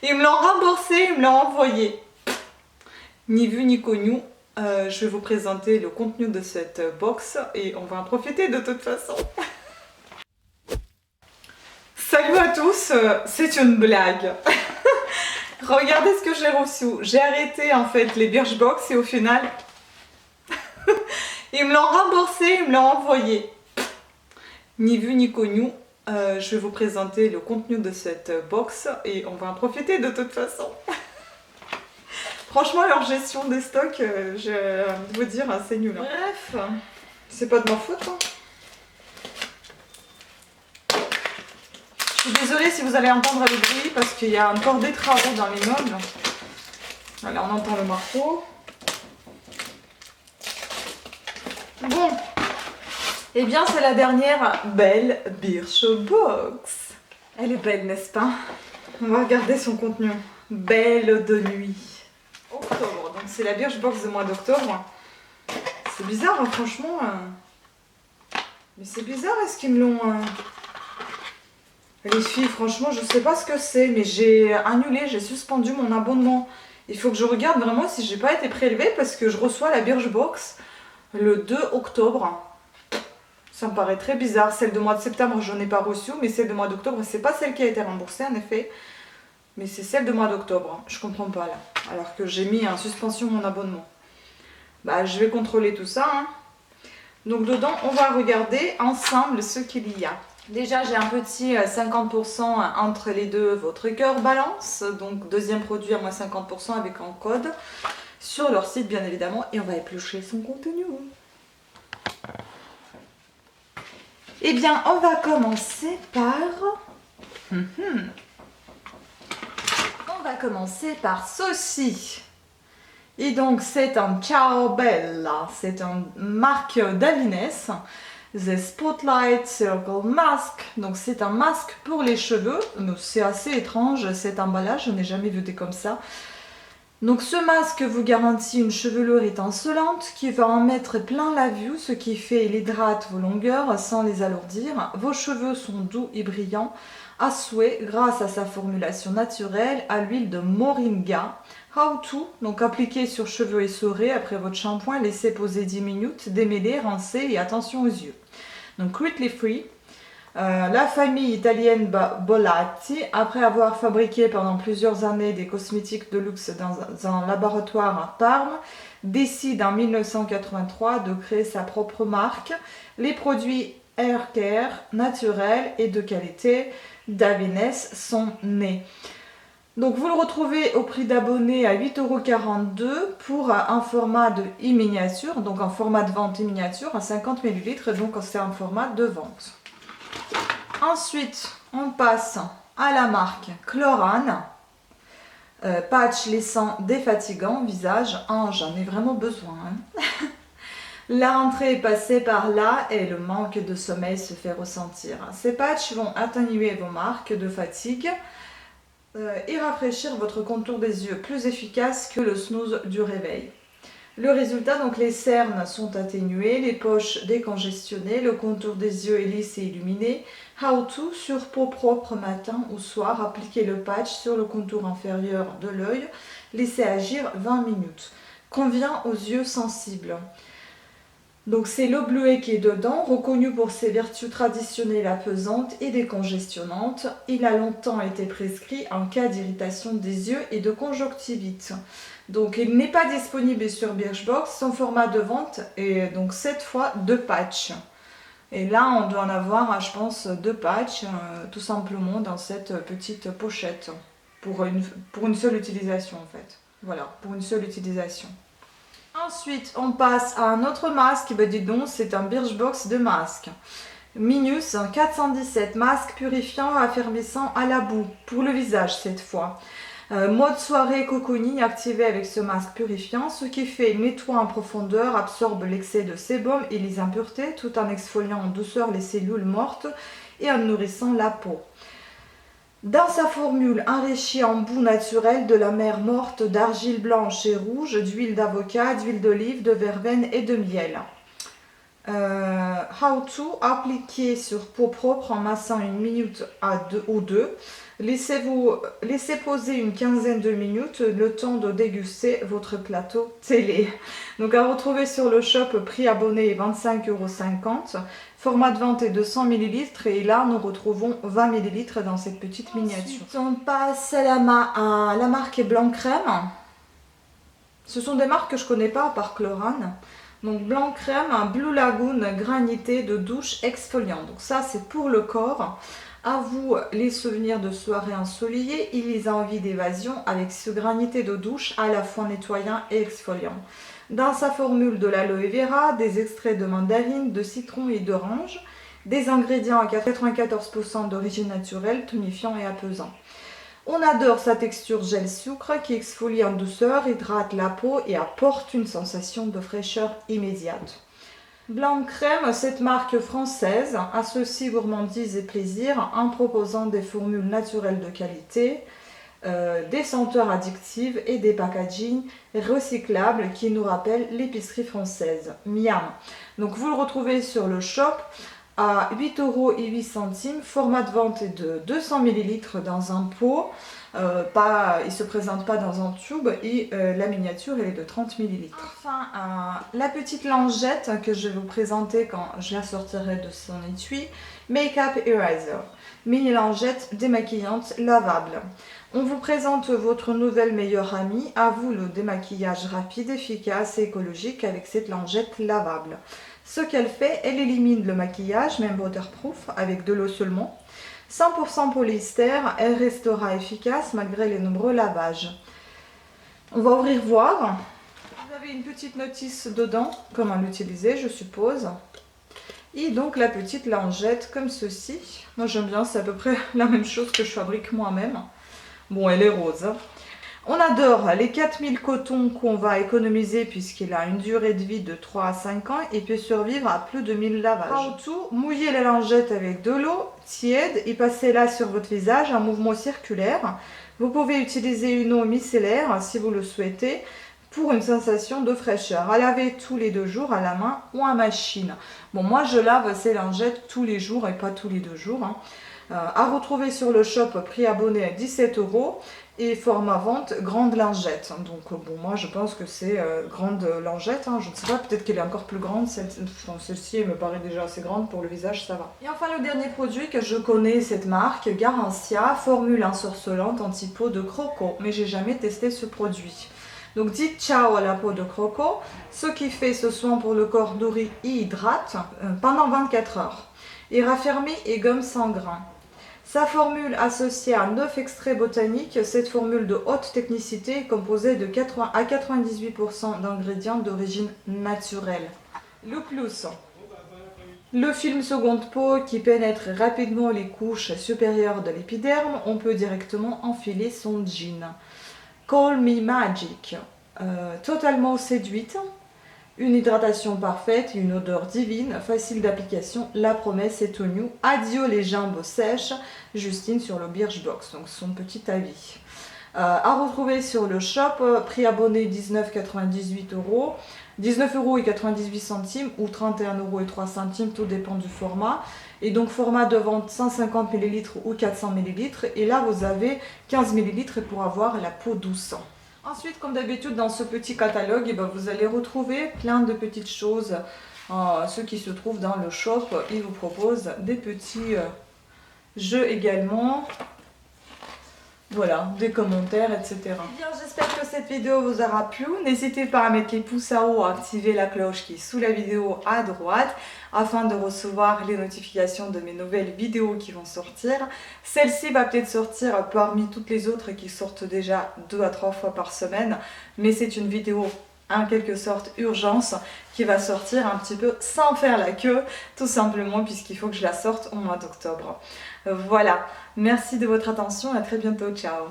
Ils me l'ont remboursé, ils me l'ont envoyé. Ni vu ni connu, je vais vous présenter le contenu de cette box et on va en profiter de toute façon. Salut à tous, c'est une blague. Regardez ce que j'ai reçu. J'ai arrêté en fait les Birchbox et au final, ils me l'ont remboursé, ils me l'ont envoyé. Ni vu ni connu, je vais vous présenter le contenu de cette box et on va en profiter de toute façon. Franchement, leur gestion des stocks, je vais vous dire, c'est nul. Bref, c'est pas de ma faute. Hein. Je suis désolée si vous allez entendre le bruit parce qu'il y a encore des travaux dans l'immeuble. Voilà, on entend le marteau. Bon, eh bien c'est la dernière belle Birchbox. Elle est belle, n'est-ce pas? On va regarder son contenu. Belle de nuit. Octobre, donc c'est la Birchbox du mois d'octobre. C'est bizarre, hein, franchement. Mais c'est bizarre, est-ce qu'ils me l'ont... Les filles, franchement, je sais pas ce que c'est, mais j'ai annulé, j'ai suspendu mon abonnement. Il faut que je regarde vraiment si j'ai pas été prélevée parce que je reçois la Birchbox le 2 octobre. Ça me paraît très bizarre. Celle de mois de septembre, je n'ai pas reçue, mais celle de mois d'octobre, c'est pas celle qui a été remboursée en effet. Mais c'est celle de mois d'octobre. Je comprends pas là. Alors que j'ai mis en suspension mon abonnement. Bah, je vais contrôler tout ça. Hein. Donc dedans, on va regarder ensemble ce qu'il y a. Déjà, j'ai un petit 50% entre les deux, votre cœur balance. Donc deuxième produit à moins 50% avec un code sur leur site bien évidemment. Et on va éplucher son contenu. Eh bien, on va commencer par... On va commencer par ceci. Et donc, c'est un Ciao Bella. C'est une marque d'Avines. The Spotlight Circle Mask. Donc, c'est un masque pour les cheveux. C'est assez étrange cet emballage. Je n'ai jamais vu des comme ça. Donc, ce masque vous garantit une chevelure étincelante qui va en mettre plein la vue, ce qui fait il hydrate vos longueurs sans les alourdir. Vos cheveux sont doux et brillants à souhait grâce à sa formulation naturelle à l'huile de moringa. How to, donc appliquer sur cheveux essorés après votre shampoing, laissez poser 10 minutes, démêler, rincer et attention aux yeux. Donc cruelty free. La famille italienne Bolatti, après avoir fabriqué pendant plusieurs années des cosmétiques de luxe dans un laboratoire à Parme, décide en 1983 de créer sa propre marque. Les produits Hair Care naturels et de qualité d'Avines sont nés. Donc vous le retrouvez au prix d'abonné à 8,42 € pour un format de e-miniature, donc un format de vente e-miniature à 50 ml, donc c'est un format de vente. Ensuite, on passe à la marque Chlorane, patch laissant défatigant, visage, j'en ai vraiment besoin. Hein. La rentrée est passée par là et le manque de sommeil se fait ressentir. Ces patchs vont atténuer vos marques de fatigue et rafraîchir votre contour des yeux, plus efficace que le snooze du réveil. Le résultat, donc les cernes sont atténuées, les poches décongestionnées, le contour des yeux est lisse et illuminé. How to, sur peau propre matin ou soir, appliquez le patch sur le contour inférieur de l'œil, laissez agir 20 minutes. Convient aux yeux sensibles. Donc c'est l'eau bleuée qui est dedans, reconnu pour ses vertus traditionnelles apaisantes et décongestionnantes. Il a longtemps été prescrit en cas d'irritation des yeux et de conjonctivite. Donc il n'est pas disponible sur Birchbox, son format de vente est donc cette fois 2 patchs. Et là on doit en avoir, je pense, 2 patchs tout simplement dans cette petite pochette pour une seule utilisation en fait. Voilà, pour une seule utilisation. Ensuite, on passe à un autre masque. Ben dis donc, c'est un Birchbox de masque. Minus 417 masque purifiant affermissant à la boue pour le visage cette fois. Mode soirée cocooning activé avec ce masque purifiant, ce qui fait nettoie en profondeur, absorbe l'excès de sébum et les impuretés tout en exfoliant en douceur les cellules mortes et en nourrissant la peau. Dans sa formule enrichie en boue naturelle de la mer morte, d'argile blanche et rouge, d'huile d'avocat, d'huile d'olive, de verveine et de miel. How to, appliquer sur peau propre en massant 1 minute ou 2. Laissez poser une quinzaine de minutes le temps de déguster votre plateau télé. Donc à retrouver sur le shop, prix abonné 25,50 €. Format de vente est 200 ml et là nous retrouvons 20 ml dans cette petite miniature. Ensuite, on passe à la marque Blanc Crème. Ce sont des marques que je ne connais pas à part Chlorane. Donc Blanc Crème, un Blue Lagoon granité de douche exfoliant. Donc ça c'est pour le corps. À vous les souvenirs de soirées ensoleillées et les envies d'évasion avec ce granité de douche à la fois nettoyant et exfoliant. Dans sa formule de l'aloe vera, des extraits de mandarine, de citron et d'orange, des ingrédients à 94% d'origine naturelle, tonifiant et apaisant. On adore sa texture gel sucre qui exfolie en douceur, hydrate la peau et apporte une sensation de fraîcheur immédiate. Blanc Crème, cette marque française, associe gourmandise et plaisir en proposant des formules naturelles de qualité, des senteurs addictives et des packaging recyclables qui nous rappellent l'épicerie française. Miam. Donc vous le retrouvez sur le shop à 8,08 €, format de vente est de 200 ml dans un pot, il ne se présente pas dans un tube et la miniature elle est de 30 ml. Enfin, la petite lingette que je vais vous présenter quand je la sortirai de son étui, Make-up Eraser, mini lingette démaquillante lavable. On vous présente votre nouvelle meilleure amie, à vous le démaquillage rapide, efficace et écologique avec cette lingette lavable. Ce qu'elle fait, elle élimine le maquillage, même waterproof, avec de l'eau seulement. 100% polyester, elle restera efficace malgré les nombreux lavages. On va ouvrir voir. Vous avez une petite notice dedans, comment l'utiliser je suppose. Et donc la petite lingette comme ceci. Moi j'aime bien, c'est à peu près la même chose que je fabrique moi-même. Bon, elle est rose. On adore les 4000 cotons qu'on va économiser puisqu'il a une durée de vie de 3 à 5 ans et peut survivre à plus de 1000 lavages. En tout, mouillez la lingette avec de l'eau tiède et passez-la sur votre visage en mouvement circulaire. Vous pouvez utiliser une eau micellaire si vous le souhaitez pour une sensation de fraîcheur. À laver tous les 2 jours à la main ou à machine. Bon, moi je lave ces lingettes tous les jours et pas tous les 2 jours. À retrouver sur le shop, prix abonné à 17 € et format vente grande lingette. Donc bon, moi je pense que c'est grande lingette, je ne sais pas, peut-être qu'elle est encore plus grande, celle-ci me paraît déjà assez grande pour le visage, ça va. Et enfin le dernier produit que je connais, cette marque, Garancia, formule ensorcelante anti-peau de croco, mais j'ai jamais testé ce produit. Donc dites ciao à la peau de croco, ce qui fait ce soin pour le corps nourri et hydrate pendant 24 heures. Et raffermi et gomme sans grain. Sa formule associée à 9 extraits botaniques, cette formule de haute technicité est composée de 80 à 98% d'ingrédients d'origine naturelle. Le plus. Le film seconde peau qui pénètre rapidement les couches supérieures de l'épiderme, on peut directement enfiler son jean. Call Me Magic, totalement séduite. Une hydratation parfaite et une odeur divine, facile d'application, la promesse est tenue. Adieu les jambes sèches, Justine sur le Birchbox, donc son petit avis. À retrouver sur le shop, prix abonné 19,98 €, 19,98 € ou 31,03 €, tout dépend du format. Et donc format de vente 150 ml ou 400 ml. Et là vous avez 15 ml pour avoir la peau douce. Ensuite, comme d'habitude, dans ce petit catalogue, vous allez retrouver plein de petites choses. Ceux qui se trouvent dans le shop, ils vous proposent des petits jeux également. Voilà, des commentaires, etc. Bien, j'espère que cette vidéo vous aura plu. N'hésitez pas à mettre les pouces à haut, à activer la cloche qui est sous la vidéo à droite afin de recevoir les notifications de mes nouvelles vidéos qui vont sortir. Celle-ci va peut-être sortir parmi toutes les autres qui sortent déjà 2 à 3 fois par semaine, mais c'est une vidéo en quelque sorte urgence qui va sortir un petit peu sans faire la queue, tout simplement puisqu'il faut que je la sorte au mois d'octobre. Voilà, merci de votre attention, à très bientôt, ciao.